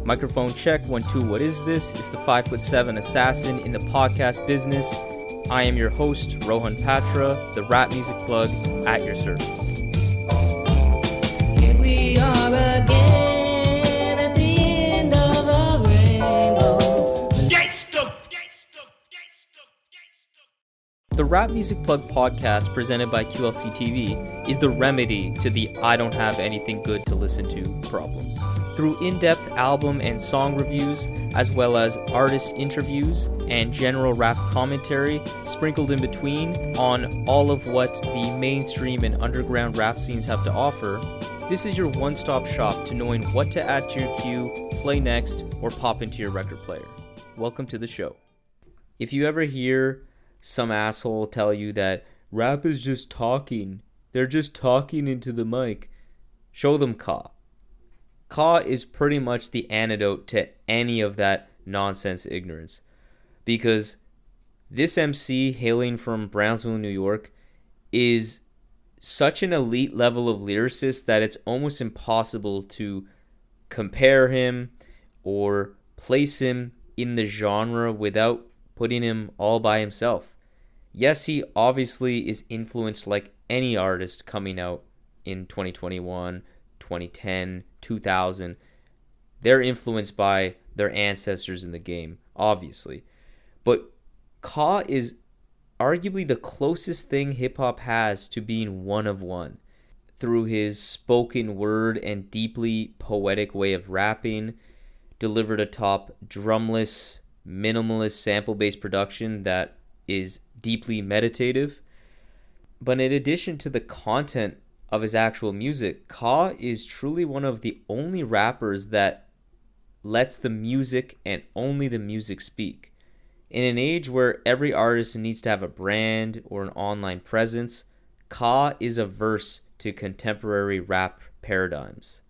Microphone check, 1, 2, what is this? It's the 5'7" assassin in the podcast business. I am your host, Rohan Patra, the rap music plug at your service. Here we are again at the end of a rainbow. The Rap Music Plug podcast presented by QLC TV is the remedy to the I don't have anything good to listen to problem. Through in-depth album and song reviews, as well as artist interviews and general rap commentary sprinkled in between on all of what the mainstream and underground rap scenes have to offer, this is your one-stop shop to knowing what to add to your queue, play next, or pop into your record player. Welcome to the show. If you ever hear some asshole tell you that rap is just talking, they're just talking into the mic, show them Ka. Ka is pretty much the antidote to any of that nonsense ignorance. Because this MC hailing from Brownsville, New York, is such an elite level of lyricist that it's almost impossible to compare him or place him in the genre without putting him all by himself. Yes, he obviously is influenced like any artist coming out in 2021, 2010, 2000. They're influenced by their ancestors in the game, obviously. But Ka is arguably the closest thing hip-hop has to being one of one. Through his spoken word and deeply poetic way of rapping, delivered atop drumless, minimalist sample-based production that is deeply meditative. But in addition to the content of his actual music, Ka is truly one of the only rappers that lets the music and only the music speak. In an age where every artist needs to have a brand or an online presence, Ka is averse to contemporary rap paradigms,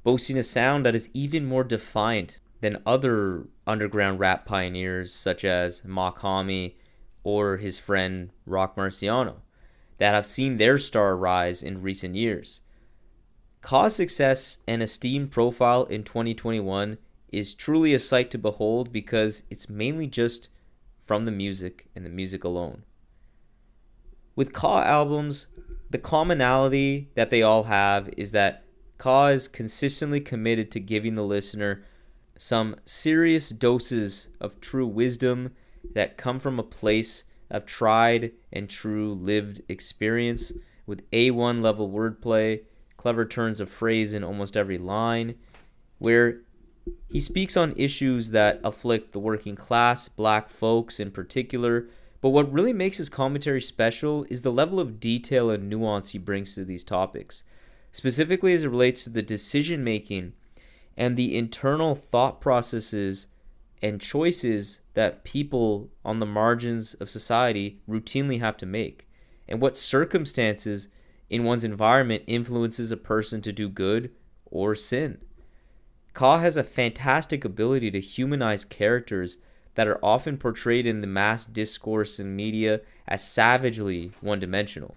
boasting a sound that is even more defiant than other underground rap pioneers such as Makami or his friend Rock Marciano that have seen their star rise in recent years. Ka's success and esteemed profile in 2021 is truly a sight to behold because it's mainly just from the music and the music alone. With Ka albums, the commonality that they all have is that Ka is consistently committed to giving the listener some serious doses of true wisdom that come from a place of tried and true lived experience with A1 level wordplay, clever turns of phrase in almost every line, where he speaks on issues that afflict the working class, black folks in particular. But what really makes his commentary special is the level of detail and nuance he brings to these topics, specifically as it relates to the decision making and the internal thought processes and choices that people on the margins of society routinely have to make, and what circumstances in one's environment influences a person to do good or sin. Ka has a fantastic ability to humanize characters that are often portrayed in the mass discourse and media as savagely one-dimensional,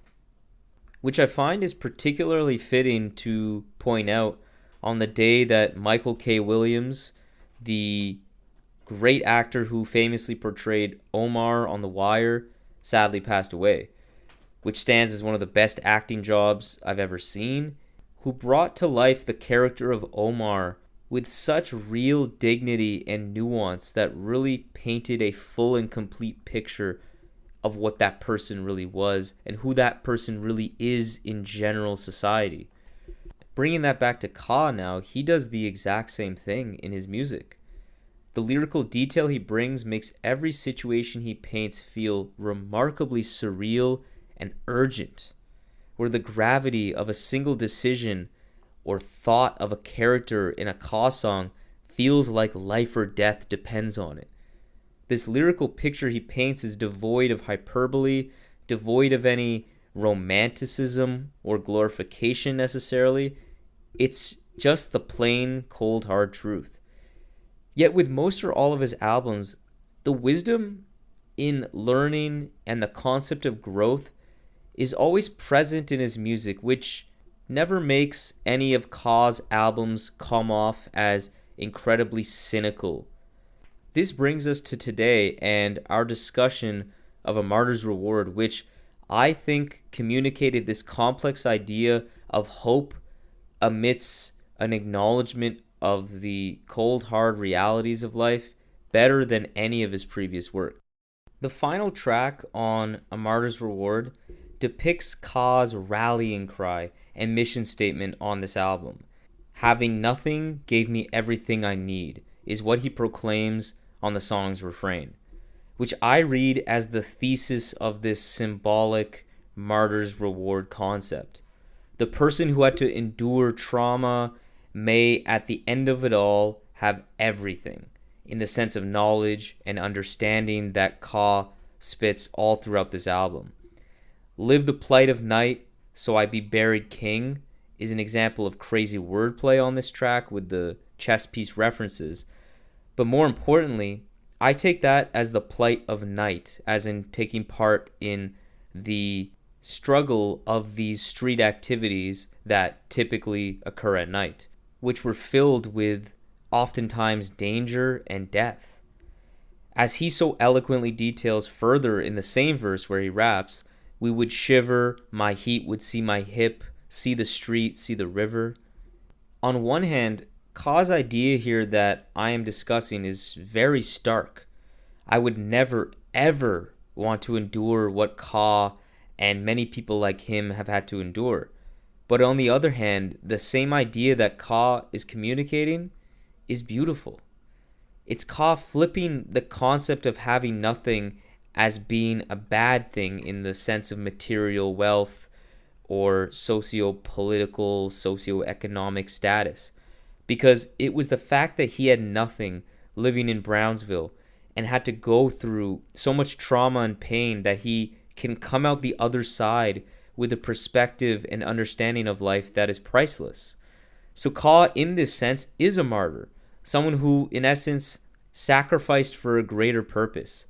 which I find is particularly fitting to point out on the day that Michael K. Williams, the great actor who famously portrayed Omar on The Wire, sadly passed away, which stands as one of the best acting jobs I've ever seen, who brought to life the character of Omar with such real dignity and nuance that really painted a full and complete picture of what that person really was and who that person really is in general society. Bringing that back to Ka now, he does the exact same thing in his music. The lyrical detail he brings makes every situation he paints feel remarkably surreal and urgent, where the gravity of a single decision or thought of a character in a Ka song feels like life or death depends on it. This lyrical picture he paints is devoid of hyperbole, devoid of any romanticism or glorification necessarily. It's just the plain, cold, hard truth. Yet with most or all of his albums, the wisdom in learning and the concept of growth is always present in his music, which never makes any of Ka's albums come off as incredibly cynical. This brings us to today and our discussion of A Martyr's Reward, which I think communicated this complex idea of hope amidst an acknowledgement of the cold, hard realities of life better than any of his previous work. The final track on A Martyr's Reward depicts Ka's rallying cry and mission statement on this album. Having nothing gave me everything I need is what he proclaims on the song's refrain, which I read as the thesis of this symbolic martyr's reward concept. The person who had to endure trauma may, at the end of it all, have everything, in the sense of knowledge and understanding that Ka spits all throughout this album. Live the plight of night, so I be buried king is an example of crazy wordplay on this track with the chess piece references. But more importantly, I take that as the plight of night, as in taking part in the struggle of these street activities that typically occur at night, which were filled with oftentimes danger and death. As he so eloquently details further in the same verse where he raps, we would shiver, my heat would see my hip, see the street, see the river. On one hand, Ka's idea here that I am discussing is very stark. I would never, ever want to endure what Ka and many people like him have had to endure. But on the other hand, the same idea that Ka is communicating is beautiful. It's Ka flipping the concept of having nothing as being a bad thing in the sense of material wealth or socio-political, socio-economic status. Because it was the fact that he had nothing living in Brownsville and had to go through so much trauma and pain that he can come out the other side with a perspective and understanding of life that is priceless. So Ka, in this sense, is a martyr, someone who, in essence, sacrificed for a greater purpose.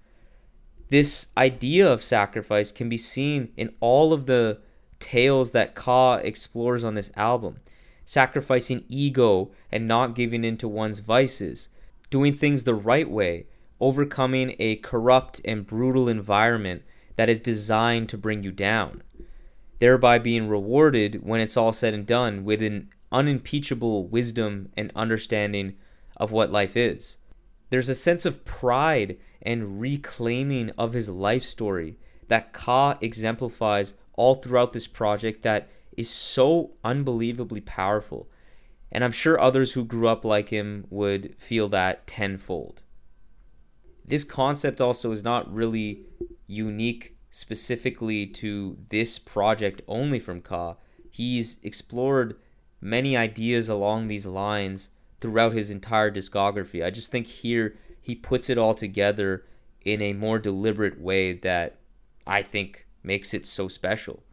This idea of sacrifice can be seen in all of the tales that Ka explores on this album. Sacrificing ego and not giving in to one's vices, doing things the right way, overcoming a corrupt and brutal environment that is designed to bring you down, thereby being rewarded when it's all said and done with an unimpeachable wisdom and understanding of what life is. There's a sense of pride and reclaiming of his life story that Ka exemplifies all throughout this project that is so unbelievably powerful. And I'm sure others who grew up like him would feel that tenfold. This concept also is not really unique specifically to this project only from Ka. He's explored many ideas along these lines throughout his entire discography. I just think here he puts it all together in a more deliberate way that I think makes it so special.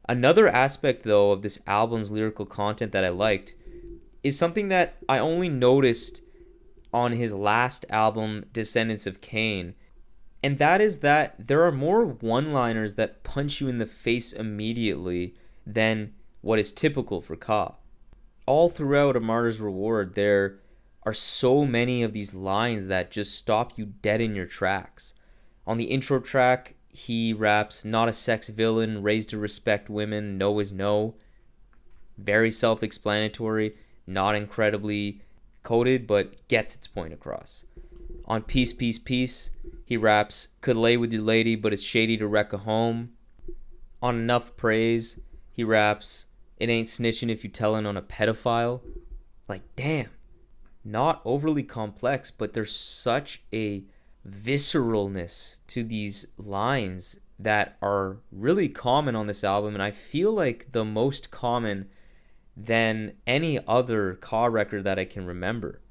Another aspect, though, of this album's lyrical content that I liked is something that I only noticed on his last album, Descendants of Cain, and that is that there are more one-liners that punch you in the face immediately than what is typical for Ka. All throughout A Martyr's Reward, there are so many of these lines that just stop you dead in your tracks. On the intro track, he raps, not a sex villain, raised to respect women, no is no. Very self-explanatory, not incredibly coded, but gets its point across. On Peace, Peace, Peace, he raps, could lay with your lady, but it's shady to wreck a home. On Enough Praise, he raps, it ain't snitching if you tellin' on a pedophile. Like, damn. Not overly complex, but there's such a visceralness to these lines that are really common on this album, and I feel like the most common than any other Ka record that I can remember.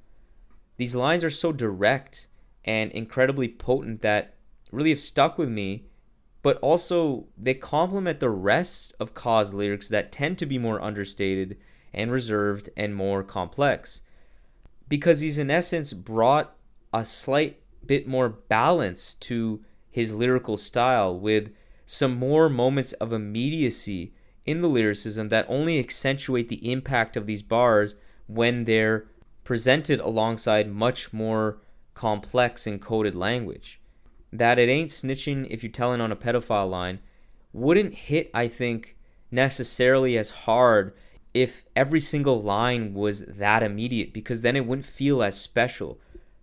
These lines are so direct and incredibly potent that really have stuck with me, but also they complement the rest of Ka's lyrics that tend to be more understated and reserved and more complex, because he's in essence brought a slight bit more balance to his lyrical style with some more moments of immediacy in the lyricism that only accentuate the impact of these bars when they're presented alongside much more complex and coded language. That it ain't snitching if you're telling on a pedophile line wouldn't hit, I think, necessarily as hard if every single line was that immediate, because then it wouldn't feel as special.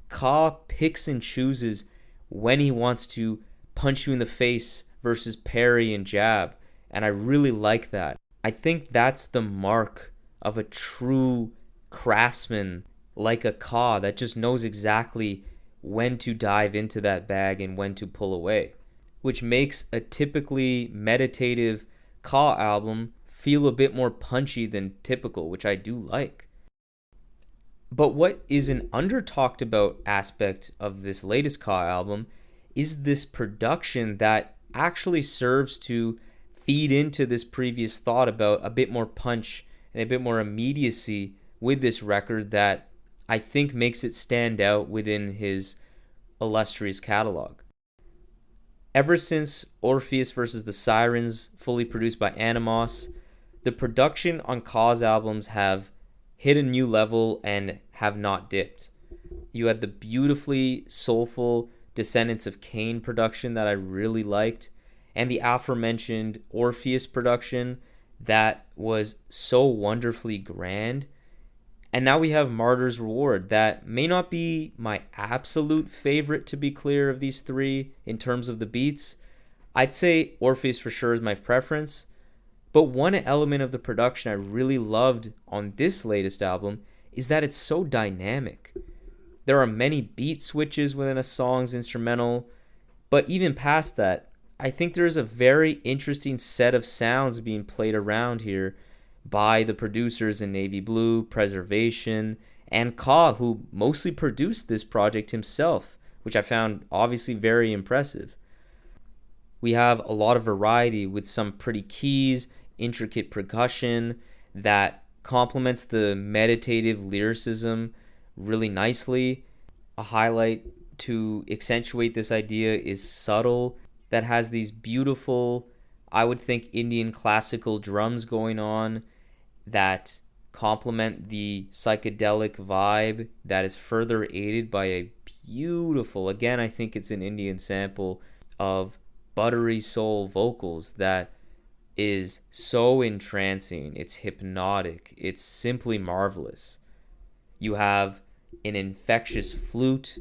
Ka picks and chooses when he wants to punch you in the face versus parry and jab, and I really like that. I think that's the mark of a true craftsman like a Ka that just knows exactly when to dive into that bag and when to pull away, which makes a typically meditative Ka album feel a bit more punchy than typical, which I do like. But what is an under talked about aspect of this latest Ka album is this production that actually serves to feed into this previous thought about a bit more punch and a bit more immediacy with this record that I think makes it stand out within his illustrious catalog. Ever since Orpheus versus the Sirens, fully produced by Animos, the production on Ka's albums have hit a new level and have not dipped. You had the beautifully soulful Descendants of Cain production that I really liked, and the aforementioned Orpheus production that was so wonderfully grand. And now we have Martyr's Reward that may not be my absolute favorite, to be clear, of these three in terms of the beats. I'd say Orpheus for sure is my preference. But one element of the production I really loved on this latest album is that it's so dynamic. There are many beat switches within a song's instrumental, but even past that, I think there's a very interesting set of sounds being played around here by the producers in Navy Blue, Preservation, and Ka, who mostly produced this project himself, which I found obviously very impressive. We have a lot of variety with some pretty keys, intricate percussion that complements the meditative lyricism really nicely. A highlight to accentuate this idea is Subtle, that has these beautiful, I would think, Indian classical drums going on that complement the psychedelic vibe that is further aided by a beautiful, again, I think it's an Indian sample of buttery soul vocals that is so entrancing. It's hypnotic. It's simply marvelous. You have an infectious flute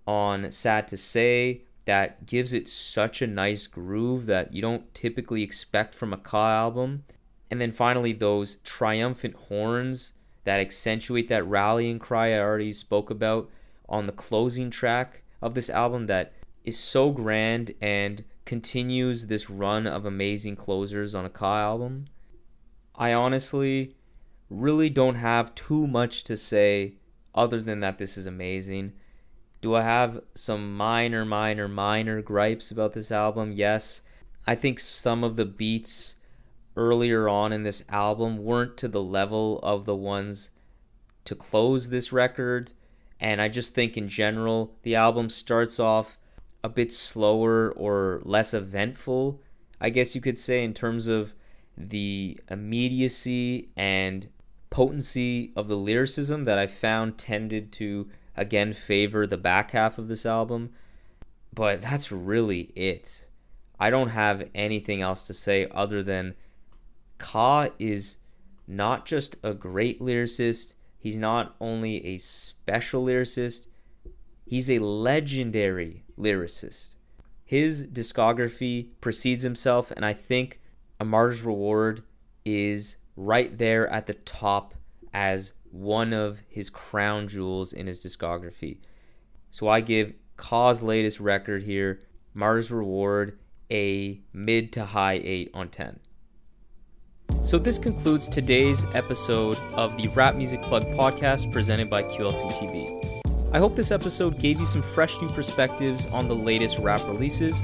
on Sad to Say that gives it such a nice groove that you don't typically expect from a Ka album. And then finally, those triumphant horns that accentuate that rallying cry I already spoke about on the closing track of this album that is so grand and continues this run of amazing closers on a Ka album. I honestly really don't have too much to say other than that this is amazing. Do I have some minor gripes about this album? Yes. I think some of the beats earlier on in this album weren't to the level of the ones to close this record, and I just think in general the album starts off a bit slower or less eventful, I guess you could say, in terms of the immediacy and potency of the lyricism that I found tended to again favor the back half of this album. But that's really it. I don't have anything else to say other than Ka is not just a great lyricist, he's not only a special lyricist, he's a legendary lyricist. His discography precedes himself, and I think A Martyr's Reward is right there at the top as one of his crown jewels in his discography. So I give Ka's latest record here, Martyr's Reward, a mid to high 8 on 10. So this concludes today's episode of the Rap Music Plug podcast presented by QLC TV. I hope this episode gave you some fresh new perspectives on the latest rap releases,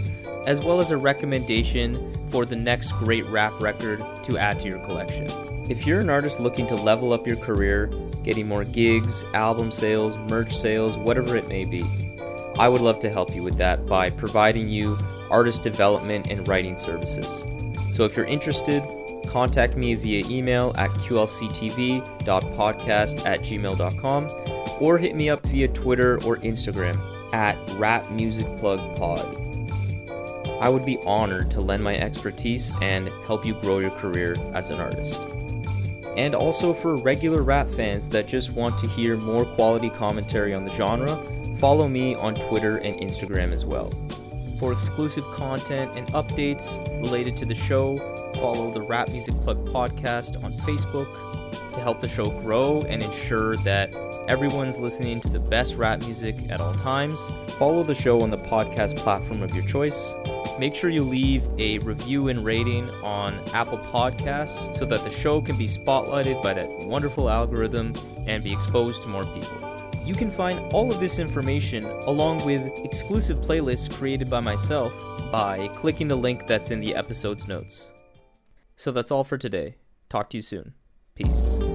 as well as a recommendation for the next great rap record to add to your collection. If you're an artist looking to level up your career, getting more gigs, album sales, merch sales, whatever it may be, I would love to help you with that by providing you artist development and writing services. So if you're interested, contact me via email at qlctv.podcast@gmail.com, or hit me up via Twitter or Instagram at rapmusicplugpod. I would be honored to lend my expertise and help you grow your career as an artist. And also for regular rap fans that just want to hear more quality commentary on the genre, follow me on Twitter and Instagram as well. For exclusive content and updates related to the show, follow the Rap Music Plug podcast on Facebook to help the show grow and ensure that everyone's listening to the best rap music at all times. Follow the show on the podcast platform of your choice. Make sure you leave a review and rating on Apple Podcasts so that the show can be spotlighted by that wonderful algorithm and be exposed to more people. You can find all of this information along with exclusive playlists created by myself by clicking the link that's in the episode's notes. So that's all for today. Talk to you soon. Peace.